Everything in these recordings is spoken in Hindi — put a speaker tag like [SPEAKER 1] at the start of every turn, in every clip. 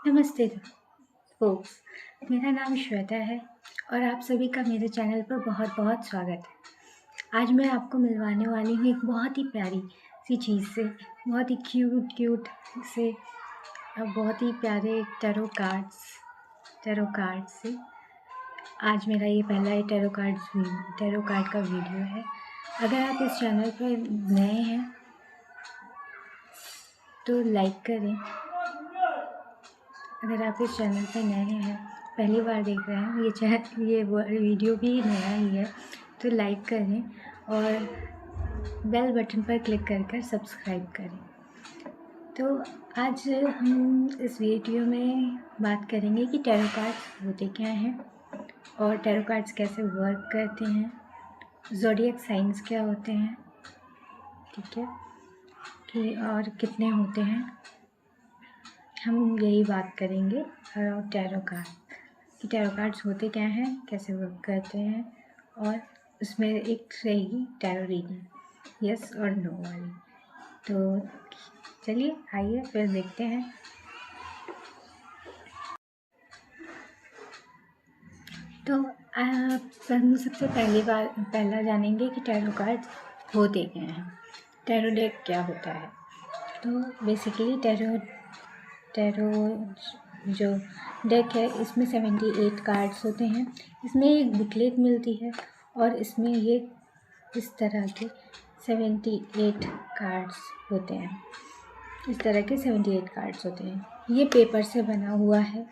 [SPEAKER 1] नमस्ते फोक्स। मेरा नाम श्वेता है और आप सभी का मेरे चैनल पर बहुत बहुत स्वागत है। आज मैं आपको मिलवाने वाली हूँ एक बहुत ही प्यारी सी चीज़ से, बहुत ही क्यूट से, बहुत ही प्यारे टैरो कार्ड्स से। आज मेरा ये पहला ही टैरो कार्ड का वीडियो है। अगर आप इस चैनल पर नए हैं तो लाइक करें। अगर आप इस चैनल पर नए हैं, पहली बार देख रहे हैं, ये वीडियो भी नया ही है, तो लाइक करें और बेल बटन पर क्लिक कर सब्सक्राइब करें। तो आज हम इस वीडियो में बात करेंगे कि टैरो कार्ड्स होते क्या हैं और टैरो कार्ड्स कैसे वर्क करते हैं, ज़ोडिएक साइंस क्या होते हैं, ठीक है, कि और कितने होते हैं। हम यही बात करेंगे टैरो कार्ड्स होते क्या हैं, कैसे वर्क करते हैं, और उसमें एक रहेगी टैरो रीडिंग यस और नो वाली। तो चलिए आइए फिर देखते हैं। तो हम सबसे पहला जानेंगे कि टैरो कार्ड्स होते क्या हैं, टैरो डेक क्या होता है। तो बेसिकली टैरो जो डेक है, इसमें 78 कार्ड्स होते हैं। इसमें एक बुकलेट मिलती है और इसमें ये इस तरह के 78 कार्ड्स होते हैं। इस तरह के 78 कार्ड्स होते हैं। ये पेपर से बना हुआ है।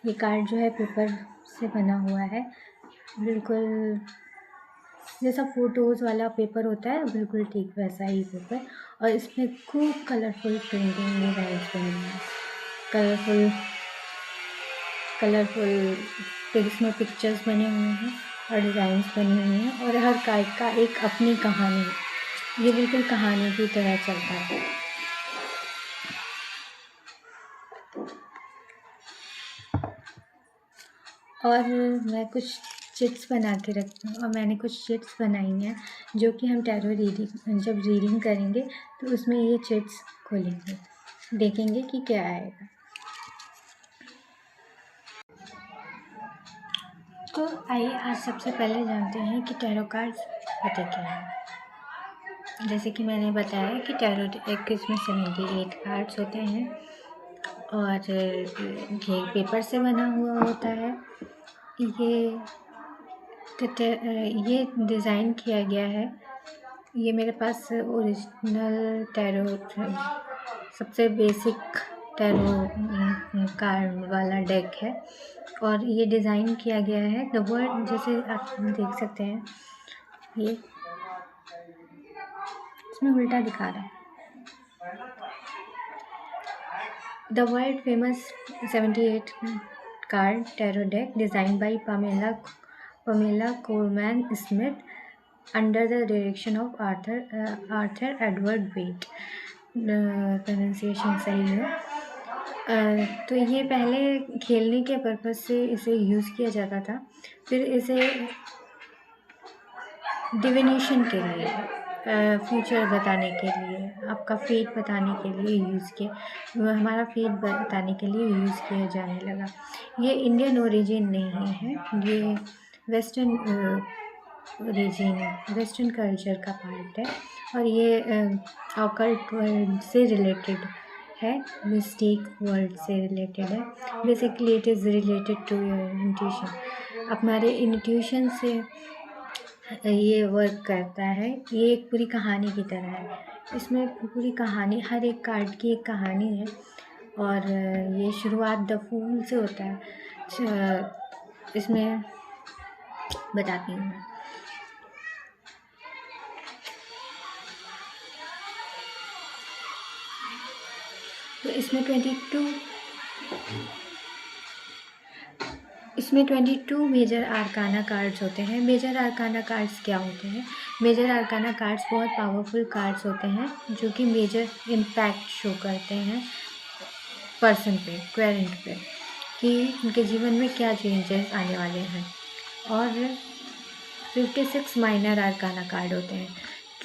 [SPEAKER 1] ये कार्ड जो है पेपर से बना हुआ है, बिल्कुल जैसा फ़ोटोज़ वाला पेपर होता है, बिल्कुल ठीक वैसा ही पेपर। और इसमें खूब कलरफुल प्रिंटिंग डिज़ाइंस बनी हैं, कलरफुल इसमें पिक्चर्स बने हुए हैं और डिज़ाइंस बनी हुई हैं, और हर कार्ड का एक अपनी कहानी है। ये बिल्कुल कहानी की तरह चलता है। और मैं कुछ चिट्स बना के रखती हूँ, और मैंने कुछ चिट्स बनाई हैं जो कि हम टैरो जब रीडिंग करेंगे तो उसमें ये चिट्स खोलेंगे, देखेंगे कि क्या आएगा। तो आइए आज सबसे पहले जानते हैं कि टैरो कार्ड्स होते क्या हैं। जैसे कि मैंने बताया कि टैरो डेक इसमें 78 कार्ड्स होते हैं और ये पेपर से बना हुआ होता है। ये डिज़ाइन किया गया है। ये मेरे पास ओरिजिनल टैरो सबसे बेसिक टैरो कार्ड वाला डेक है और ये डिज़ाइन किया गया है द वर्ल्ड, जैसे आप देख सकते हैं ये इसमें उल्टा दिखा रहा है। The world famous 78 card tarot deck design by Pamela Coleman Smith under the direction of Arthur Edward Waite। Pronunciation सही है। तो ये पहले खेलने के पर्पज़ से इसे यूज़ किया जाता था, फिर इसे डिविनेशन के लिए, फ्यूचर बताने के लिए, आपका फेट बताने के लिए यूज़ किया, हमारा फेट बताने के लिए यूज़ किया जाने लगा। ये इंडियन ओरिजिन नहीं है, ये वेस्टर्न कल्चर का पार्ट है और ये ऑकल्ट वर्ल्ड से रिलेटेड है, मिस्टिक वर्ल्ड से रिलेटेड है। Basically it is related to your intuition. हमारे इंट्यूशन से ये वर्क करता है। ये एक पूरी कहानी की तरह है। इसमें पूरी कहानी, हर एक कार्ड की एक कहानी है और ये शुरुआत द फूल से होता है। इसमें बताती हूँ मैं। तो इसमें 22 मेजर आर्काना कार्ड्स होते हैं। मेजर आर्काना कार्ड्स क्या होते हैं? मेजर आर्काना कार्ड्स बहुत पावरफुल कार्ड्स होते हैं जो कि मेजर इम्पैक्ट शो करते हैं पर्सन पे, क्वेरेंट पे, कि उनके जीवन में क्या चेंजेस आने वाले हैं। और 56 माइनर आर्काना कार्ड होते हैं।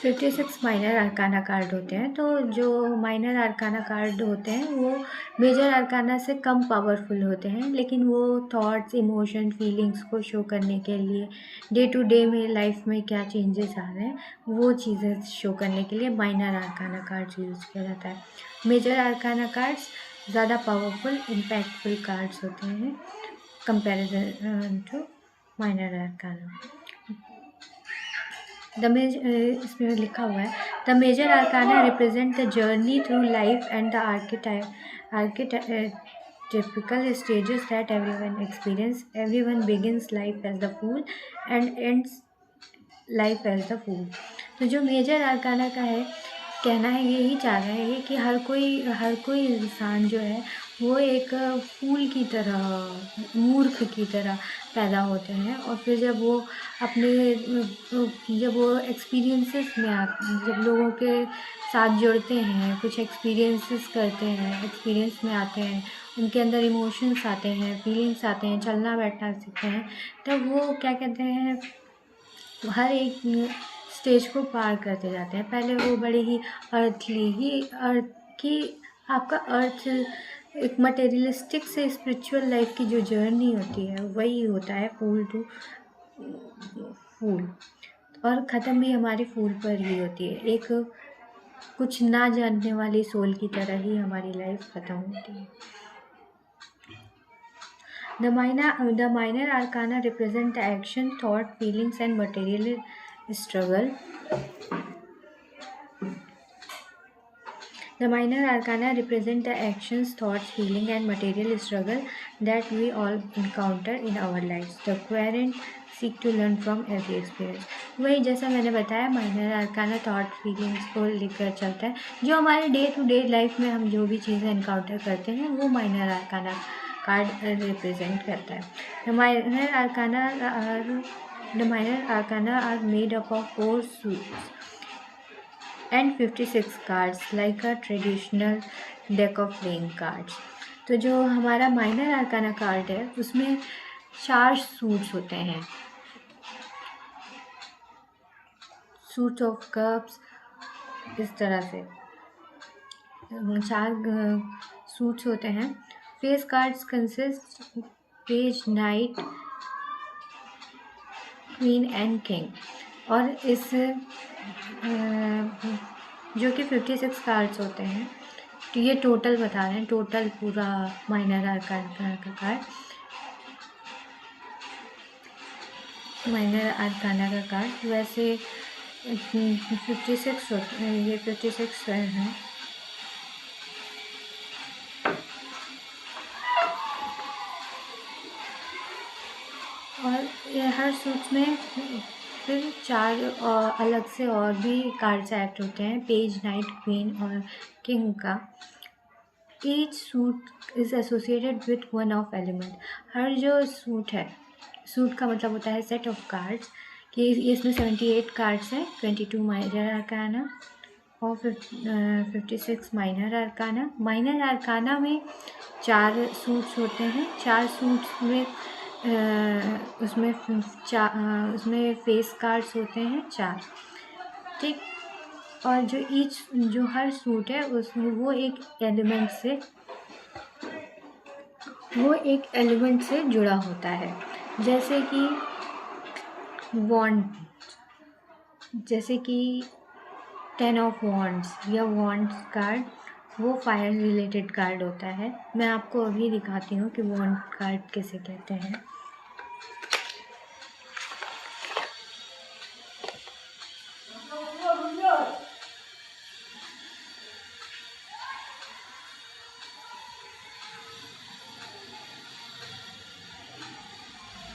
[SPEAKER 1] 56 माइनर अरकाना कार्ड होते हैं। तो जो माइनर अरकाना कार्ड होते हैं वो मेजर अरकाना से कम पावरफुल होते हैं, लेकिन वो थॉट्स, इमोशन, फीलिंग्स को शो करने के लिए, डे टू डे में लाइफ में क्या चेंजेस आ रहे हैं वो चीज़ें शो करने के लिए माइनर अरकाना कार्ड्स यूज़ किया जाता है। मेजर अरकाना कार्ड्स ज़्यादा पावरफुल, इम्पैक्टफुल कार्ड्स होते हैं कंपैरिजन टू माइनर अरकाना। इसमें लिखा हुआ है the major arcana represent the journey through life and the archetypical stages that everyone experience. Everyone begins life as the fool and ends life as the fool. तो जो मेजर अरकाना का है कहना है, यही चाह रहा है कि हर कोई इंसान जो है वो एक फूल की तरह, मूर्ख की तरह पैदा होते हैं, और फिर जब वो एक्सपीरियंसेस में जब लोगों के साथ जुड़ते हैं, कुछ एक्सपीरियंसेस करते हैं, एक्सपीरियंस में आते हैं, उनके अंदर इमोशंस आते हैं, फीलिंग्स आते हैं, चलना बैठना सीखते हैं, तब वो क्या कहते हैं, हर एक स्टेज को पार करते जाते हैं। पहले वो बड़े ही अर्थ की आपका अर्थ एक मटेरियलिस्टिक से स्पिरिचुअल लाइफ की जो जर्नी होती है वही होता है फूल टू फूल, और ख़त्म भी हमारे फूल पर ही होती है। एक कुछ ना जानने वाली सोल की तरह ही हमारी लाइफ ख़त्म होती है। The minor arcana represent the action, thought, feelings, and material struggle. The minor arcana represent the actions, thoughts, feeling, and material struggle that we all encounter in our lives. The querent seek to learn from every experience. वही जैसा मैंने बताया, माइनर अरकाना थॉट, फीलिंग्स को लेकर चलता है। जो हमारे डे टू डे लाइफ में हम जो भी चीज़ें इनकाउंटर करते हैं वो माइनर अरकाना कार्ड रिप्रेजेंट करता है। The minor arcana are made up of 4 suits and 56 cards like a traditional deck of playing cards. तो जो हमारा माइनर अरकाना कार्ड है उसमें 4 सूट्स होते हैं, सूट ऑफ कप्स, इस तरह से 4 सूट्स होते हैं। Face cards consist page, knight, queen and king, और इस जो कि 56 कार्ड्स होते हैं। तो ये टोटल बता रहे हैं, टोटल पूरा माइनर अरकाना का कार्ड, माइनर अरकाना का कार्ड। वैसे 56 होते हैं, ये 56 हैं। और ये हर सूट में फिर 4 अलग से और भी कार्ड्स ऐड होते हैं, पेज, नाइट, क्वीन और किंग का। Each suit is associated with one of element. हर जो सूट है, सूट का मतलब होता है सेट ऑफ कार्ड्स, कि इसमें 78 कार्ड्स हैं, 22 माइनर अरकाना और 56 माइनर अरकाना। माइनर अरकाना में 4 सूट्स होते हैं, 4 सूट्स में उसमें फेस कार्ड्स होते हैं 4, ठीक। और जो हर सूट है उसमें वो एक एलिमेंट से जुड़ा होता है। जैसे कि वॉन्ड, जैसे कि 10 ऑफ वॉन्ड्स या वॉन्ड्स कार्ड, वो फायर रिलेटेड कार्ड होता है। मैं आपको अभी दिखाती हूँ कि वॉन्ड कार्ड किसे कहते हैं।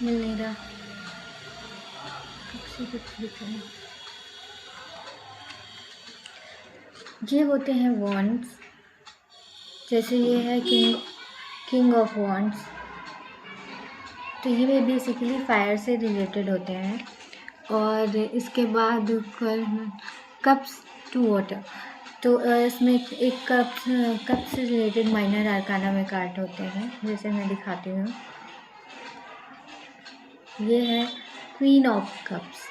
[SPEAKER 1] मिल नहीं रहा, ये होते हैं वॉन्ड्स। जैसे ये है किंग ऑफ वॉन्ड्स, तो ये बेसिकली फायर से रिलेटेड होते हैं। और इसके बाद कप्स टू वाटर, तो इसमें एक कप से रिलेटेड माइनर अरकाना में कार्ड होते हैं, जैसे मैं दिखाती हूँ। ये है क्वीन ऑफ कप्स,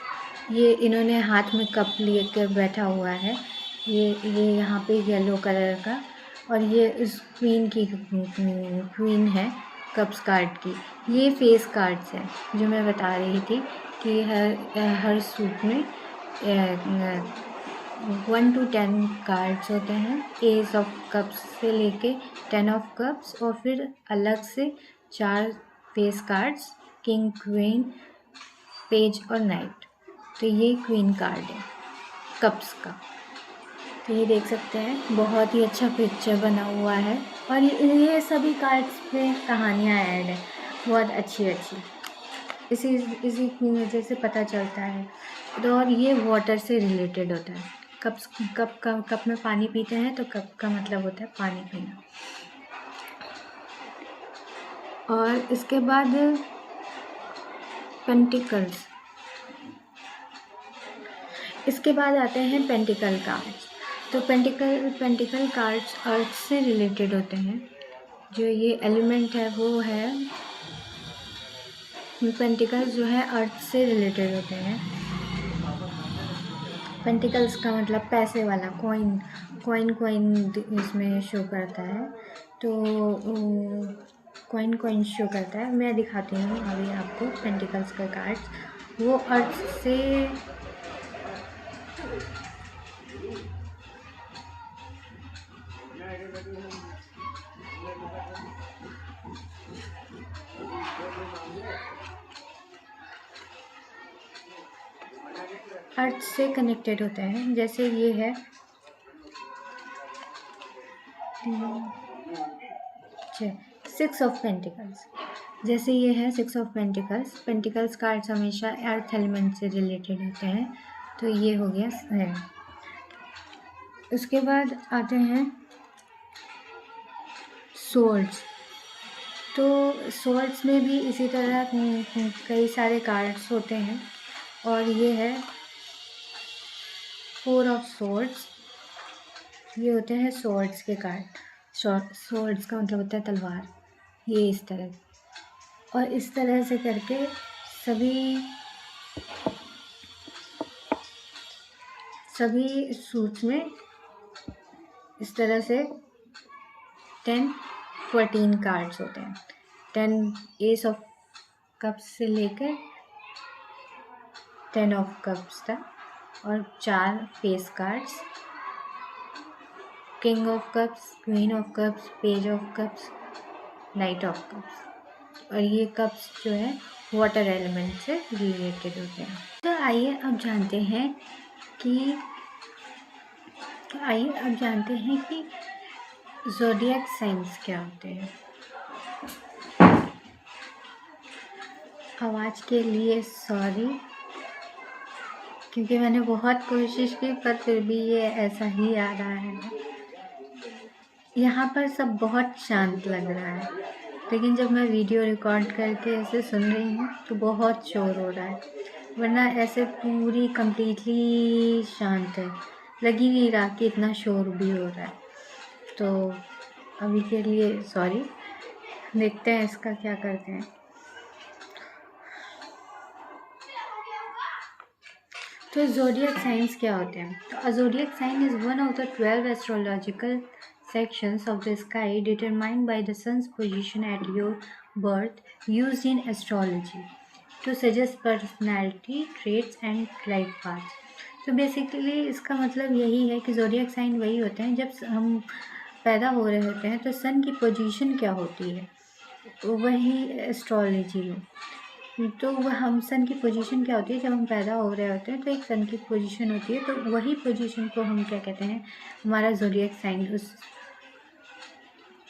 [SPEAKER 1] ये इन्होंने हाथ में कप लिए कर बैठा हुआ है। ये यहाँ पे येलो कलर का, और ये इस क्वीन है कप्स कार्ड की। ये फेस कार्ड्स है जो मैं बता रही थी कि हर सूट में 1 to 10 कार्ड्स होते हैं, एस ऑफ कप्स से लेके 10 ऑफ कप्स, और फिर अलग से 4 face cards, king, queen, page और नाइट। तो ये क्वीन कार्ड है कप्स का। तो ये देख सकते हैं, बहुत ही अच्छा पिक्चर बना हुआ है, और ये सभी कार्ड्स पे कहानियाँ ऐड है, बहुत अच्छी अच्छी। इसी की वजह से पता चलता है। तो और ये वाटर से रिलेटेड होता है। कप में पानी पीते हैं तो कप का मतलब होता है पानी पीना। और इसके बाद पेंटिकल्स, इसके बाद आते हैं पेंटिकल कार्ड्स। तो पेंटिकल कार्ड्स अर्थ से रिलेटेड होते हैं। जो ये एलिमेंट है वो है, पेंटिकल्स जो है अर्थ से रिलेटेड होते हैं। पेंटिकल्स का मतलब पैसे वाला, कॉइन इसमें शो करता है। तो कॉइन शो करता है। मैं दिखाती हूँ अभी आपको पेंटिकल्स का कार्ड्स। वो अर्थ से कनेक्टेड होते हैं। जैसे ये है 6 ऑफ पेंटिकल्स। जैसे ये है 6 ऑफ पेंटिकल्स। पेंटिकल्स कार्ड्स हमेशा अर्थ एलिमेंट से रिलेटेड होते हैं। तो ये हो गया है। उसके बाद आते हैं सोर्ड्स। तो सोर्ड्स में भी इसी तरह कई सारे कार्ड्स होते हैं। और ये है 4 ऑफ सोर्ड्स। ये होते हैं सोर्ड्स के कार्ड। सोर्ड्स का मतलब होता है तलवार। ये इस तरह, और इस तरह से करके सभी सूट्स में इस तरह से 10-14 कार्ड्स होते हैं। 10 एस ऑफ कप्स से लेकर 10 ऑफ कप्स तक, और 4 face cards, king of cups, queen of cups, page of cups, night of cups. और ये कप्स जो है वाटर एलिमेंट से रिलेटेड होते हैं। तो आइए अब जानते हैं कि ज़ोडिएक साइंस क्या होते हैं। आवाज़ के लिए सॉरी, क्योंकि मैंने बहुत कोशिश की पर फिर भी ये ऐसा ही आ रहा है। यहाँ पर सब बहुत शांत लग रहा है, लेकिन जब मैं वीडियो रिकॉर्ड करके ऐसे सुन रही हूँ तो बहुत शोर हो रहा है, वरना ऐसे पूरी कम्प्लीटली शांत है। लग ही नहीं रहा कि इतना शोर भी हो रहा है। तो अभी के लिए सॉरी, देखते हैं इसका क्या करते हैं। तो ज़ोडिएक साइंस क्या होते हैं। तो zodiac sign is one of the 12 astrological sections of the sky determined by the sun's position at your birth, used in astrology to suggest personality traits and life paths. तो बेसिकली इसका मतलब यही है कि ज़ोडिएक साइन वही होते हैं जब हम पैदा हो रहे होते हैं तो सन की पोजीशन क्या होती है, वही एस्ट्रोलॉजी में। तो वह हम सन की पोजीशन क्या होती है जब हम पैदा हो रहे होते हैं, तो एक सन की पोजीशन होती है। तो वही पोजीशन को हम क्या कहते हैं, हमारा ज़ोडिएक साइन उस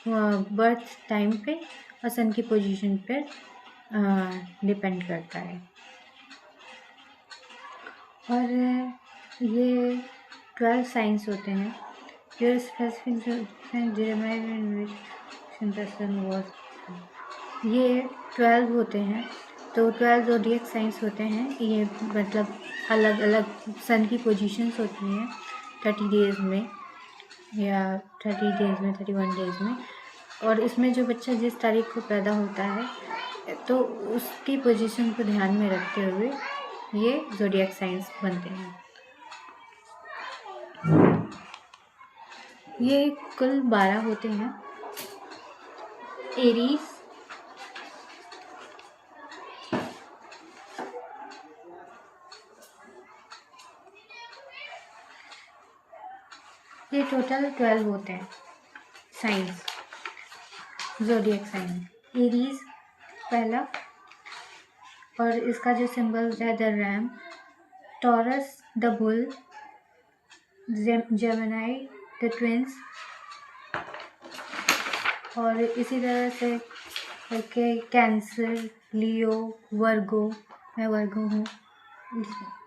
[SPEAKER 1] बर्थ टाइम पे और सन की पोजीशन पर डिपेंड करता है। और ये 12 साइंस होते हैं जो स्पेसिफिक ये 12 होते हैं। तो 12 ज़ोडिएक साइंस होते हैं। ये मतलब अलग अलग सन की पोजीशंस होती हैं 30 डेज़ में या 30 डेज़ में, 31 डेज़ में। और इसमें जो बच्चा जिस तारीख को पैदा होता है तो उसकी पोजीशन को ध्यान में रखते हुए ये ज़ोडिएक साइंस बनते हैं। ये कुल 12 होते हैं। एरीज, ये टोटल 12 होते हैं साइंस, ज़ोडिएक साइंस। एरीज पहला, और इसका जो सिंबल है the RAM. Taurus the bull, Gemini the twins, और इसी तरह से करके कैंसर, लियो, वर्गो, मैं वर्गो हूँ,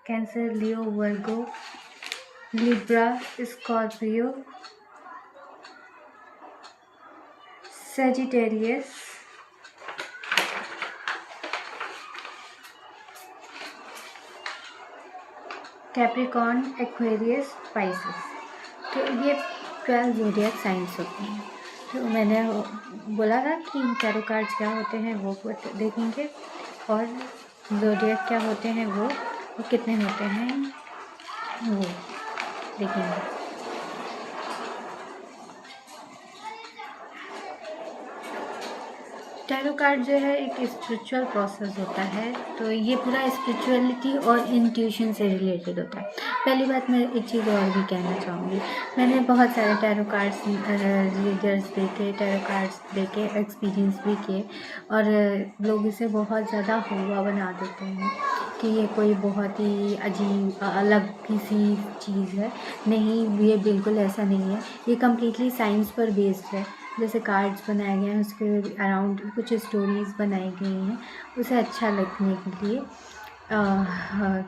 [SPEAKER 1] Cancer, Leo, Virgo, Libra, Scorpio, Sagittarius, Capricorn, Aquarius, Pisces. तो ये 12 ज़ोडिएक साइंस होते हैं। तो मैंने बोला था कि टैरो कार्ड्स क्या होते हैं वो देखेंगे, और ज़ोडिएक क्या होते हैं वो कितने होते हैं वो देखेंगे। टैरो कार्ड जो है एक स्पिरिचुअल प्रोसेस होता है, तो ये पूरा स्पिरिचुअलिटी और इंट्यूशन से रिलेटेड होता है। पहली बात मैं एक चीज़ और भी कहना चाहूँगी, मैंने बहुत सारे टैरो कार्ड्स रीडर्स देखे, टैरो कार्ड्स देखे, एक्सपीरियंस भी किए, और लोग इसे बहुत ज़्यादा हुआ बना देते हैं कि ये कोई बहुत ही अजीब अलग किसी चीज़ है। नहीं, ये बिल्कुल ऐसा नहीं है। ये कम्प्लीटली साइंस पर बेस्ड है। जैसे कार्ड्स बनाए गए हैं उसके अराउंड कुछ स्टोरीज़ बनाई गई हैं, उसे अच्छा लगने के लिए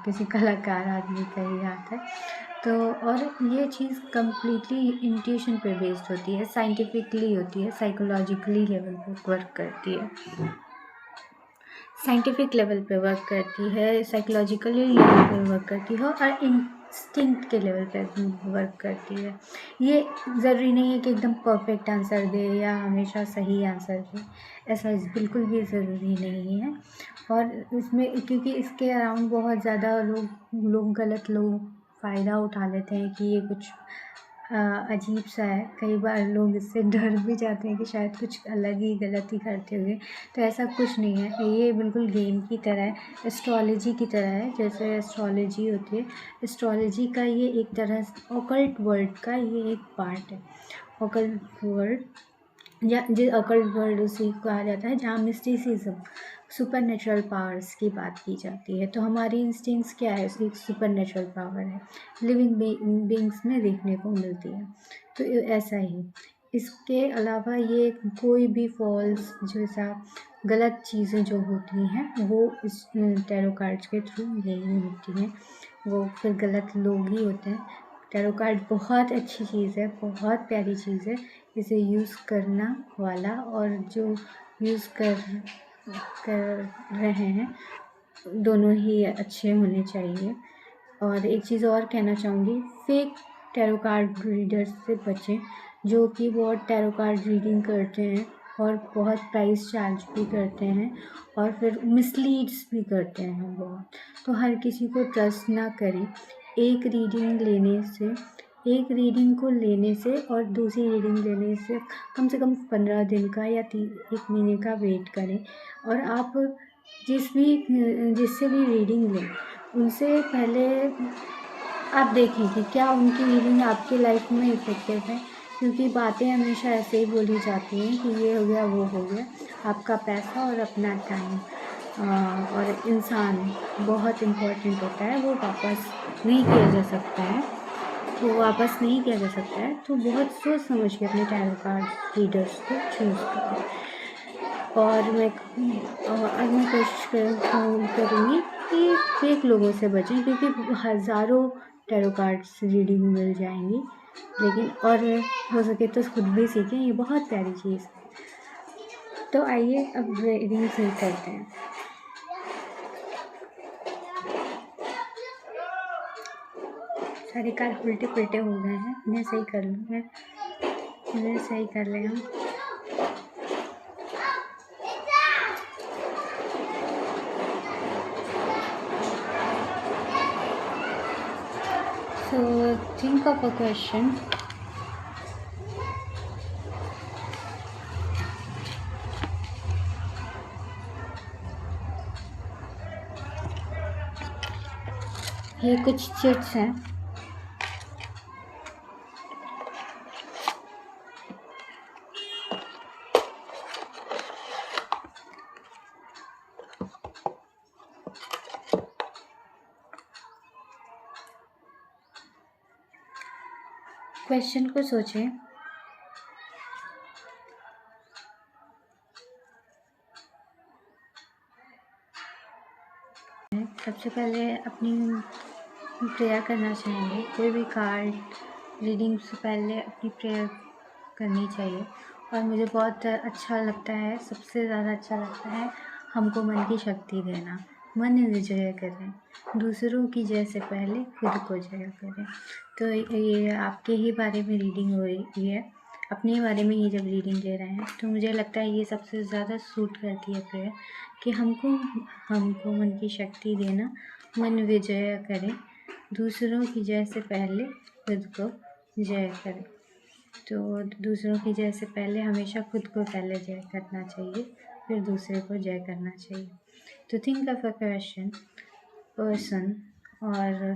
[SPEAKER 1] किसी कलाकार आदमी का ही हाथ है। तो और ये चीज़ कम्प्लीटली इंट्यूशन पे बेस्ड होती है, साइंटिफिकली होती है, साइकोलॉजिकली लेवल पे वर्क करती है, साइंटिफिक लेवल पे वर्क करती है, साइकोलॉजिकली लेवल पे वर्क करती है, और इंस्टिंक्ट के लेवल पे वर्क करती है। ये ज़रूरी नहीं है कि एकदम परफेक्ट आंसर दे या हमेशा सही आंसर दे, ऐसा बिल्कुल भी ज़रूरी नहीं है। और इसमें क्योंकि इसके अराउंड बहुत ज़्यादा गलत लोग फ़ायदा उठा लेते हैं कि ये कुछ अजीब सा है। कई बार लोग इससे डर भी जाते हैं कि शायद कुछ अलग ही गलती करते हुए, तो ऐसा कुछ नहीं है। ये बिल्कुल गेम की तरह है, एस्ट्रोलॉजी की तरह है। जैसे एस्ट्रोलॉजी होती है, एस्ट्रोलॉजी का ये एक तरह से ऑकल्ट वर्ल्ड का ये एक पार्ट है। ऑकल्ट वर्ल्ड या जो ऑकल्ट वर्ल्ड उसी को कहा जाता है जहाँ मिस्टिसिज्म, सुपर नेचुरल पावर्स की बात की जाती है। तो हमारी इंस्टिंक्ट्स क्या है, उसकी सुपर नेचुरल पावर है, लिविंग बीइंग्स में देखने को मिलती है। तो ऐसा ही इसके अलावा ये कोई भी फॉल्स जैसा गलत चीज़ें जो होती हैं वो इस टैरो कार्ड्स के थ्रू नहीं होती हैं, वो फिर गलत लोग ही होते हैं। टैरो कार्ड बहुत अच्छी चीज़ है, बहुत प्यारी चीज़ है। इसे यूज़ करना वाला और जो यूज़ कर रहे हैं दोनों ही अच्छे होने चाहिए। और एक चीज़ और कहना चाहूँगी, फेक टैरो कार्ड रीडर्स से बचें, जो कि बहुत टैरो कार्ड रीडिंग करते हैं और बहुत प्राइस चार्ज भी करते हैं और फिर मिसलीड्स भी करते हैं बहुत। तो हर किसी को ट्रस्ट ना करें। एक रीडिंग को लेने से और दूसरी रीडिंग लेने से कम 15 दिन का या 1 महीने का वेट करें। और आप जिससे भी रीडिंग लें उनसे पहले आप देखें कि क्या उनकी रीडिंग आपकी लाइफ में इफ़ेक्टिव है, क्योंकि बातें हमेशा ऐसे ही बोली जाती हैं कि ये हो गया वो हो गया। आपका पैसा और अपना टाइम और इंसान बहुत इम्पोर्टेंट होता है, वो वापस नहीं किया जा सकता है। तो बहुत सोच समझ के अपने टैरो कार्ड रीडर्स को चूज़ करें। और मैं कोशिश करूँगी कि फेक लोगों से बचें, क्योंकि हज़ारों टैरो कार्ड्स रीडिंग मिल जाएंगी, लेकिन और हो सके तो खुद भी सीखें, ये बहुत प्यारी चीज़ है। तो आइए अब रीडिंग शुरू करते हैं। सारे कार्ड उल्टे हो गए हैं, इन्हें सही कर लूँ मैं, इन्हें सही कर लें हम। So think of a question. ये कुछ चिट्स हैं. क्वेश्चन को सोचें. सबसे पहले अपनी प्रेयर करना चाहेंगे. कोई भी कार्ड रीडिंग से पहले अपनी प्रेयर करनी चाहिए. और मुझे बहुत अच्छा लगता है, सबसे ज़्यादा अच्छा लगता है हमको मन की शक्ति देना. मन विजय करें, दूसरों की जय से पहले खुद को जय करें. तो ये आपके ही बारे में रीडिंग हो रही है, अपने बारे में ही जब रीडिंग ले रहे हैं तो मुझे लगता है ये सबसे ज़्यादा सूट करती है प्रेयर कि हमको मन की शक्ति देना. मन विजय करें, दूसरों की जय से पहले खुद को जय करें. तो दूसरों की जय से पहले हमेशा खुद को पहले जय करना चाहिए, फिर दूसरे को जय करना चाहिए. तो think of a question, person और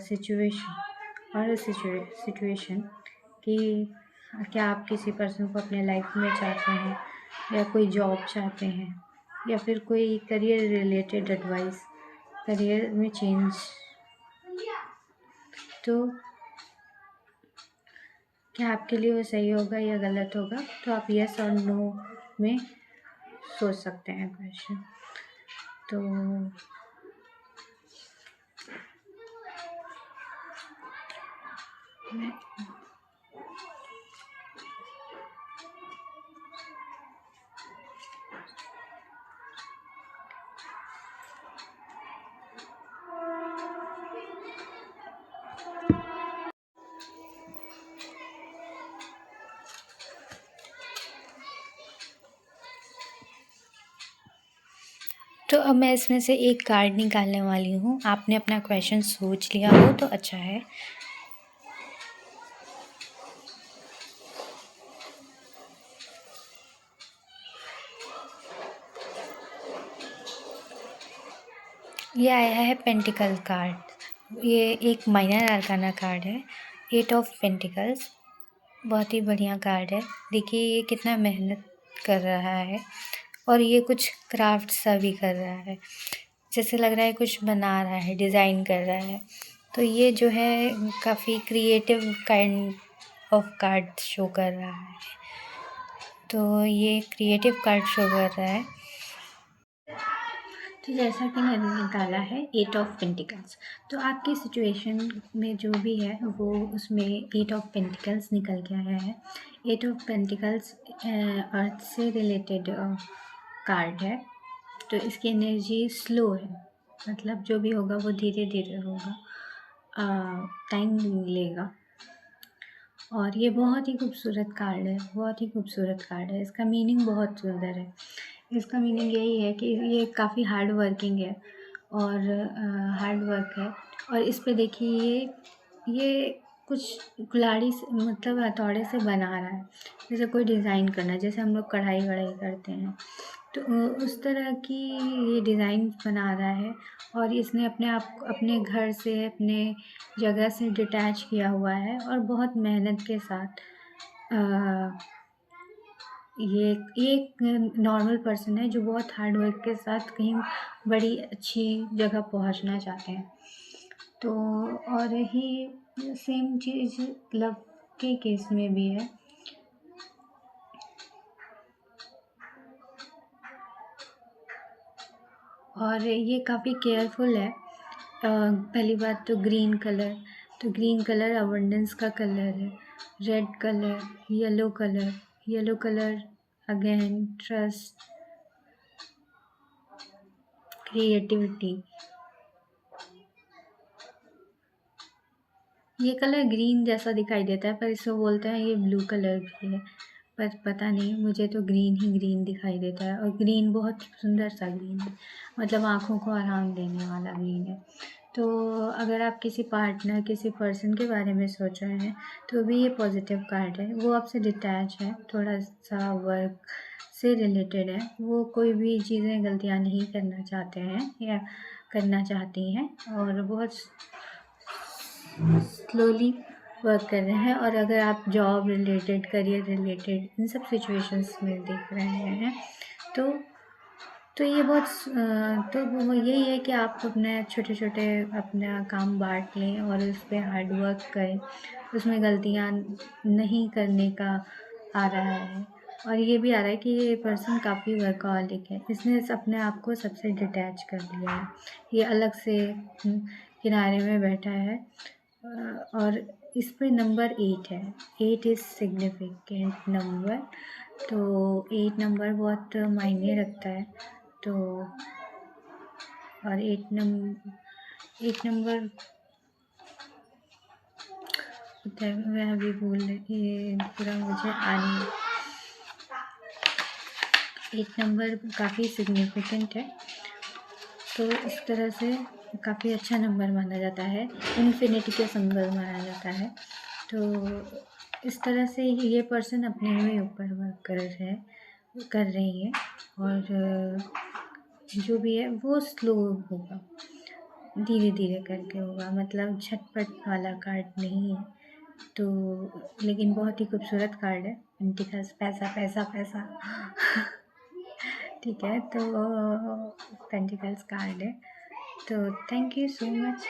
[SPEAKER 1] सिचुएशन कि क्या आप किसी पर्सन को अपने लाइफ में चाहते हैं, या कोई जॉब चाहते हैं, या फिर कोई करियर रिलेटेड एडवाइस, करियर में चेंज. तो क्या आपके लिए वो सही होगा या गलत होगा, तो आप यस और नो में सोच सकते हैं क्वेश्चन. तो तो अब मैं इसमें से एक कार्ड निकालने वाली हूँ. आपने अपना क्वेश्चन सोच लिया हो तो अच्छा है. ये आया है पेंटिकल कार्ड. ये एक माइनर आर्काना कार्ड है, 8 ऑफ पेंटिकल्स. बहुत ही बढ़िया कार्ड है. देखिए ये कितना मेहनत कर रहा है, और ये कुछ क्राफ्ट सा भी कर रहा है, जैसे लग रहा है कुछ बना रहा है, डिज़ाइन कर रहा है. तो ये जो है काफ़ी creative kind of card show कर रहा है. तो ये क्रिएटिव कार्ड शो कर रहा है. तो जैसा कि मैंने निकाला है 8 ऑफ पेंटिकल्स, तो आपकी सिचुएशन में जो भी है वो उसमें 8 ऑफ पेंटिकल्स निकल के आया है. 8 ऑफ पेंटिकल्स अर्थ से रिलेटेड कार्ड है. तो इसकी एनर्जी स्लो है, मतलब जो भी होगा वो धीरे धीरे होगा, टाइम लेगा. और ये बहुत ही खूबसूरत कार्ड है, बहुत ही खूबसूरत कार्ड है. इसका मीनिंग बहुत सुंदर है. इसका मीनिंग यही है कि ये काफ़ी हार्ड वर्किंग है, और हार्ड वर्क है. और इस पे देखिए ये कुछ कुल्हाड़ी से, मतलब हथौड़े से बना रहा है, जैसे कोई डिज़ाइन करना, जैसे हम लोग कढ़ाई वढ़ाई करते हैं, तो उस तरह की ये डिज़ाइन बना रहा है. और इसने अपने आप अपने घर से, अपने जगह से डिटैच किया हुआ है, और बहुत मेहनत के साथ ये एक नॉर्मल पर्सन है जो बहुत हार्ड वर्क के साथ कहीं बड़ी अच्छी जगह पहुंचना चाहते हैं. तो और ही सेम चीज़ लव के केस में भी है. और ये काफ़ी केयरफुल है. पहली बात तो ग्रीन कलर, तो ग्रीन कलर अबंडेंस का कलर है. Red colour, yellow colour again trust, creativity. ये कलर ग्रीन जैसा दिखाई देता है, पर इसको बोलते हैं ये ब्लू कलर भी है, पर पता नहीं, मुझे तो ग्रीन ही ग्रीन दिखाई देता है. और ग्रीन बहुत सुंदर सा ग्रीन है, मतलब आँखों को आराम देने वाला ग्रीन है. तो अगर आप किसी पार्टनर, किसी पर्सन के बारे में सोच रहे हैं तो भी ये पॉजिटिव कार्ड है। वो आपसे डिटैच है, थोड़ा सा वर्क से रिलेटेड है, वो कोई भी चीज़ें गलतियाँ नहीं करना चाहते हैं या करना चाहती हैं और बहुत स्लोली वर्क कर रहे हैं। और अगर आप जॉब रिलेटेड, करियर रिलेटेड इन सब सिचुएशंस में देख रहे हैं तो ये बहुत तो वो यही है कि आप अपने छोटे छोटे अपना काम बांट लें और उस पर हार्ड वर्क करें। उसमें गलतियाँ नहीं करने का आ रहा है। और ये भी आ रहा है कि ये पर्सन काफ़ी वर्कaholic है, इसने अपने आप को सबसे डिटैच कर लिया है, ये अलग से किनारे में बैठा है। और इस पे नंबर 8 है। 8 इज़ सिग्निफिकेंट नंबर, तो 8 नंबर बहुत मायने रखता है। तो और 8 नंबर होता है, मैं अभी भूल रही, ये पूरा मुझे आ नहीं। 8 नंबर काफ़ी सिग्निफिकेंट है, तो इस तरह से काफ़ी अच्छा नंबर माना जाता है, इन्फिनिटी का सिंबल माना जाता है। तो इस तरह से ये पर्सन अपने में ऊपर वर्क कर रही है और जो भी है वो स्लो होगा, धीरे धीरे करके होगा, मतलब झटपट वाला कार्ड नहीं है। तो लेकिन बहुत ही खूबसूरत कार्ड है, पेंटिकल्स, पैसा पैसा पैसा ठीक है, तो पेंटिकल्स कार्ड है। तो थैंक यू सो मच।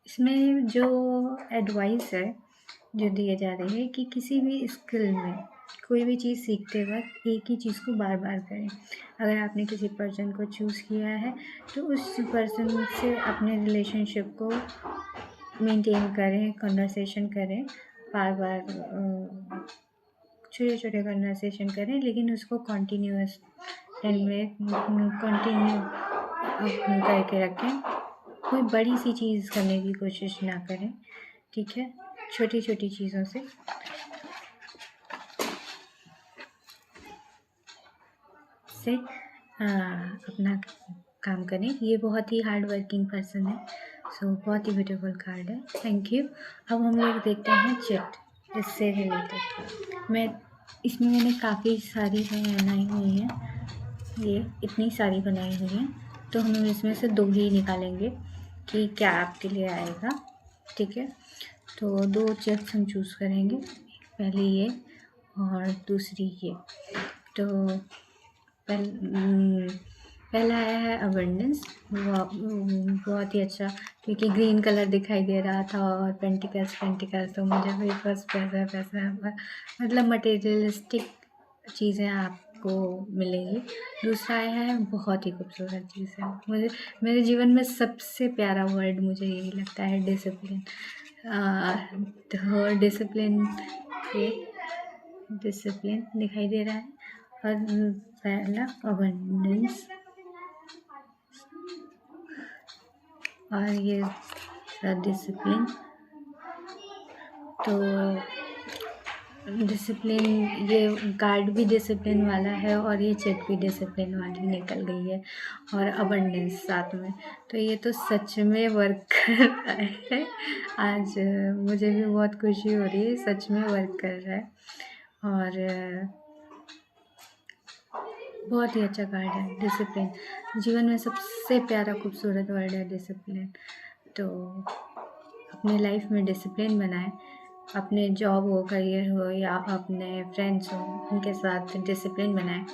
[SPEAKER 1] इसमें जो एडवाइस है जो दिए जा रही है कि किसी भी स्किल में कोई भी चीज़ सीखते वक्त एक ही चीज़ को बार बार करें। अगर आपने किसी पर्सन को चूज़ किया है तो उस पर्सन से अपने रिलेशनशिप को मेंटेन करें, कन्वर्सेशन करें, बार बार छोटे छोटे कन्वर्सेशन करें, लेकिन उसको कंटिन्यूअस में कंटिन्यू करके रखें। कोई बड़ी सी चीज़ करने की कोशिश ना करें, ठीक है, छोटी छोटी चीज़ों से अपना काम करें। ये बहुत ही हार्ड वर्किंग पर्सन है, सो बहुत ही ब्यूटीफुल कार्ड है। Thank you. अब हम लोग देखते हैं चिट, इससे रिलेटेड। इसमें मैंने काफ़ी सारी बनाई हुई हैं, ये इतनी सारी बनाई हुई हैं, तो हम इसमें से 2 ही निकालेंगे कि क्या आपके लिए आएगा, ठीक है। तो 2 चिट्स हम चूज़ करेंगे, पहली ये और दूसरी ये। तो पहला आया है अबंडेंस, बहुत ही अच्छा, क्योंकि ग्रीन कलर दिखाई दे रहा था और पेंटिकल्स तो मुझे भी बस पैसा पैसा, मतलब मटेरियलिस्टिक चीज़ें आपको मिलेंगी। दूसरा आया है, बहुत ही खूबसूरत चीज़ है, मुझे मेरे जीवन में सबसे प्यारा वर्ड मुझे यही लगता है, डिसिप्लिन। तो डिसिप्लिन दिखाई दे रहा है। और पहला अबंडेंस और ये डिसिप्लिन। तो डिसिप्लिन, ये कार्ड भी डिसिप्लिन वाला है और ये चिट भी डिसिप्लिन वाली निकल गई है और अबंडेंस साथ में। तो ये तो सच में वर्क कर रहा है। आज मुझे भी बहुत खुशी हो रही है, सच में वर्क कर रहा है और बहुत ही अच्छा कार्ड है डिसिप्लिन। जीवन में सबसे प्यारा खूबसूरत वर्ड है डिसिप्लिन। तो अपने लाइफ में डिसिप्लिन बनाएं, अपने जॉब हो, करियर हो या अपने फ्रेंड्स हो, उनके साथ डिसिप्लिन बनाएं।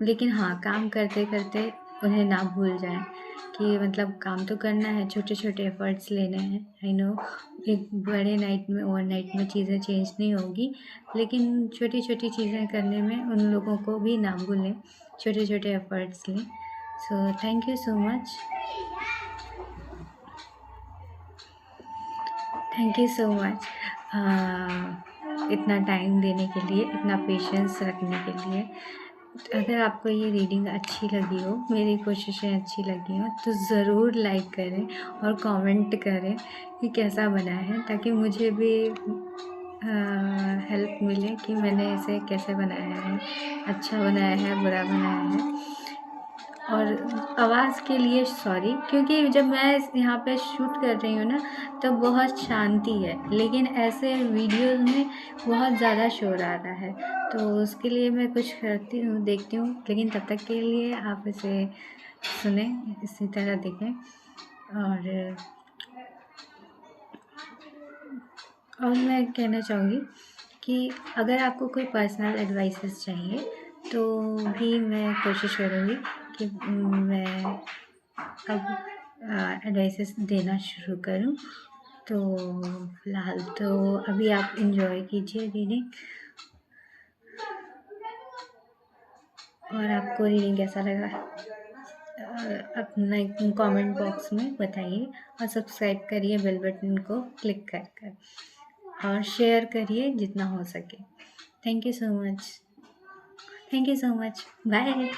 [SPEAKER 1] लेकिन हाँ, काम करते करते उन्हें ना भूल जाएं कि मतलब काम तो करना है, छोटे छोटे एफर्ट्स लेने हैं। आई नो एक बड़े नाइट में, ओवरनाइट में चीज़ें चेंज नहीं होगी, लेकिन छोटी छोटी चीज़ें करने में उन लोगों को भी ना भूलें, छोटे छोटे एफर्ट्स लें। So thank you so much, thank you so much इतना टाइम देने के लिए, इतना पेशेंस रखने के लिए। अगर आपको ये रीडिंग अच्छी लगी हो, मेरी कोशिशें अच्छी लगी हो, तो ज़रूर लाइक करें और कमेंट करें कि कैसा बना है, ताकि मुझे भी हेल्प मिले कि मैंने इसे कैसे बनाया है, अच्छा बनाया है, बुरा बनाया है। और आवाज़ के लिए सॉरी, क्योंकि जब मैं यहाँ पे शूट कर रही हूँ ना तो बहुत शांति है, लेकिन ऐसे वीडियोज़ में बहुत ज़्यादा शोर आ रहा है, तो उसके लिए मैं कुछ करती हूँ, देखती हूँ, लेकिन तब तक के लिए आप इसे सुने, इसी तरह देखें। और मैं कहना चाहूँगी कि अगर आपको कोई पर्सनल एडवाइसेस चाहिए तो भी मैं कोशिश करूँगी कि मैं अब एडवाइसेस देना शुरू करूँ। तो फ़िलहाल तो अभी आप एंजॉय कीजिए रीडिंग, और आपको रीडिंग कैसा लगा अपना कमेंट बॉक्स में बताइए, और सब्सक्राइब करिए बेल बटन को क्लिक कर कर, और शेयर करिए जितना हो सके। Thank you so much, thank you so much, bye.